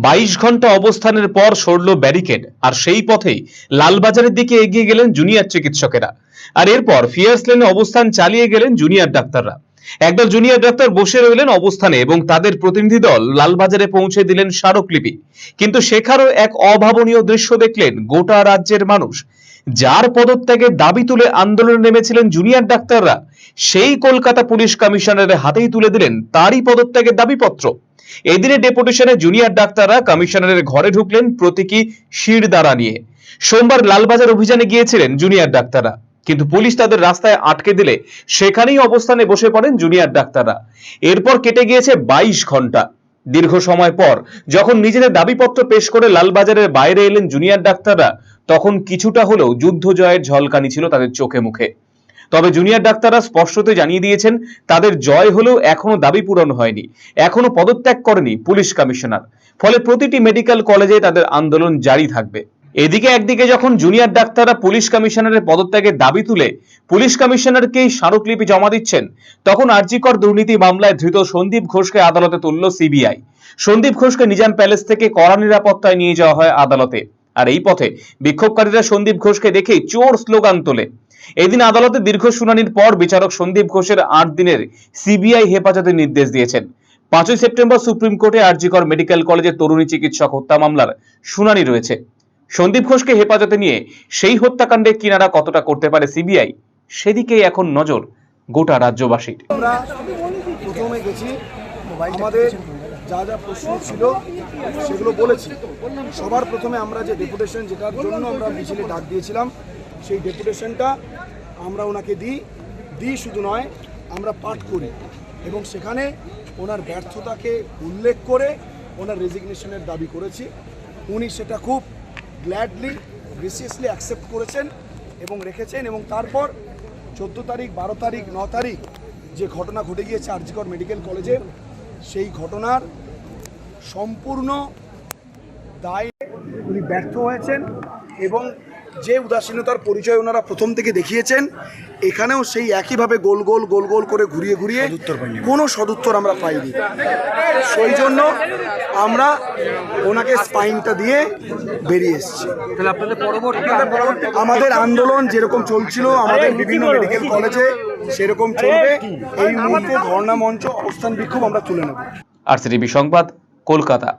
22 ঘন্টা অবস্থানের পর সরল ব্যারিকেড, আর সেই পথেই লালবাজারের দিকে এগিয়ে গেলেন জুনিয়র চিকিৎসকেরা। আর এরপর ফিয়ার্স লেনে অবস্থান চালিয়ে গেলেন জুনিয়র ডাক্তাররা। একদল জুনিয়র ডাক্তার বসে রইলেন অবস্থানে এবং তাদের প্রতিনিধি দল লালবাজারে পৌঁছে দিলেন স্মারকলিপি। কিন্তু সেখানেও এক অভাবনীয় দৃশ্য দেখলেন গোটা রাজ্যের মানুষ। যার পদত্যাগের দাবি তুলে আন্দোলনে নেমেছিলেন জুনিয়র ডাক্তাররা, সেই কলকাতা পুলিশ কমিশনারের হাতেই তুলে দিলেন তারই পদত্যাগের দাবিপত্র। এদিনে ডেপুটেশনে জুনিয়র ডাক্তাররা কমিশনারের ঘরে ঢুকলেন প্রতীকী শিরদাঁড়া নিয়ে। সোমবার লালবাজার অভিযানে গিয়েছিলেন জুনিয়র ডাক্তাররা, কিন্তু পুলিশ তাদের রাস্তায় আটকে দিলে সেখানেই অবস্থানে বসে পড়েন জুনিয়র ডাক্তাররা। এরপর কেটে গিয়েছে 22 ঘন্টা। দীর্ঘ সময় পর যখন নিজেদের দাবিপত্র পেশ করে লালবাজারের বাইরে এলেন জুনিয়র ডাক্তাররা, তখন কিছুটা হলেও যুদ্ধ জয়ের ঝলকানি ছিল তাদের চোখে মুখে। তবে জুনিয়র ডাক্তাররা স্পষ্টতই জানিয়ে দিয়েছেন, তাদের জয় হলেও এখনো দাবি পূরণ হয়নি, এখনো পদত্যাগ করেনি পুলিশ কমিশনার। ফলে প্রতিটি মেডিকেল কলেজে তাদের আন্দোলন জারি থাকবে। এদিকে একদিকে যখন জুনিয়র ডাক্তাররা পুলিশ কমিশনারের পদত্যাগের দাবি তুলে পুলিশ কমিশনারকেই স্মারকলিপি জমা দিচ্ছেন, তখন আরজিকর দুর্নীতি মামলায় ধৃত সন্দীপ ঘোষকে আদালতে তুলল সিবিআই। সন্দীপ ঘোষকে নিজাম প্যালেস থেকে কড়া নিরাপত্তায় নিয়ে যাওয়া হয় আদালতে। আর এই পথে বিক্ষোভকারীরা সন্দীপ ঘোষকে দেখেই চোর স্লোগান তোলে। এদিন আদালতে দীর্ঘ শুনানির পর বিচারক সন্দীপ ঘোষের 8 দিনের সিবিআই হেফাজতের নির্দেশ দিয়েছেন। 5ই সেপ্টেম্বর সুপ্রিম কোর্টে আরজিকর মেডিকেল কলেজের তরুণী চিকিৎসক হত্যা মামলার শুনানি রয়েছে। সন্দীপ ঘোষকে হেফাজতে নিয়ে সেই হত্যাকাণ্ডে কিনারা কতটা করতে পারে সিবিআই, সেদিকেই এখন নজর গোটা রাজ্যবাসীর। আমরা প্রথমে গেছি, আমাদের যা যা প্রশ্ন ছিল সেগুলো বলেছি। সবার প্রথমে আমরা যে ডেপুটেশন, যেটার জন্য আমরা মিছিলে ডাক দিয়েছিলাম, সেই ডেপুটেশনটা আমরা ওনাকে দিই শুধু নয়, আমরা পাঠ করি এবং সেখানে ওনার ব্যর্থতাকে উল্লেখ করে ওনার রেজিগনেশনের দাবি করেছি। উনি সেটা খুব গ্ল্যাডলি, গ্রেসিয়াসলি অ্যাকসেপ্ট করেছেন এবং রেখেছেন। এবং তারপর 14 তারিখ, 12 তারিখ, 9 তারিখ যে ঘটনা ঘটে গিয়েছে আরজিকর মেডিকেল কলেজে, সেই ঘটনার সম্পূর্ণ দায় উনি ব্যর্থ হয়েছেন এবং যে উদাসীনতার পরিচয় ওনারা প্রথম থেকে দেখিয়েছেন, এখানেও সেই একইভাবে গোল গোল করে ঘুরিয়ে কোনো সদুত্তর আমরা পাইনি। সেই জন্য আমরা ওনাকে স্পাইনটা দিয়ে বেরিয়ে এসেছি। আমাদের আন্দোলন যেরকম চলছিল আমাদের বিভিন্ন মেডিকেল কলেজে, সেরকম চলবে। এই মুহূর্তে ধর্ণা মঞ্চ, অবস্থান বিক্ষোভ আমরা তুলে নেব। আরসিটিভি সংবাদ, কলকাতা।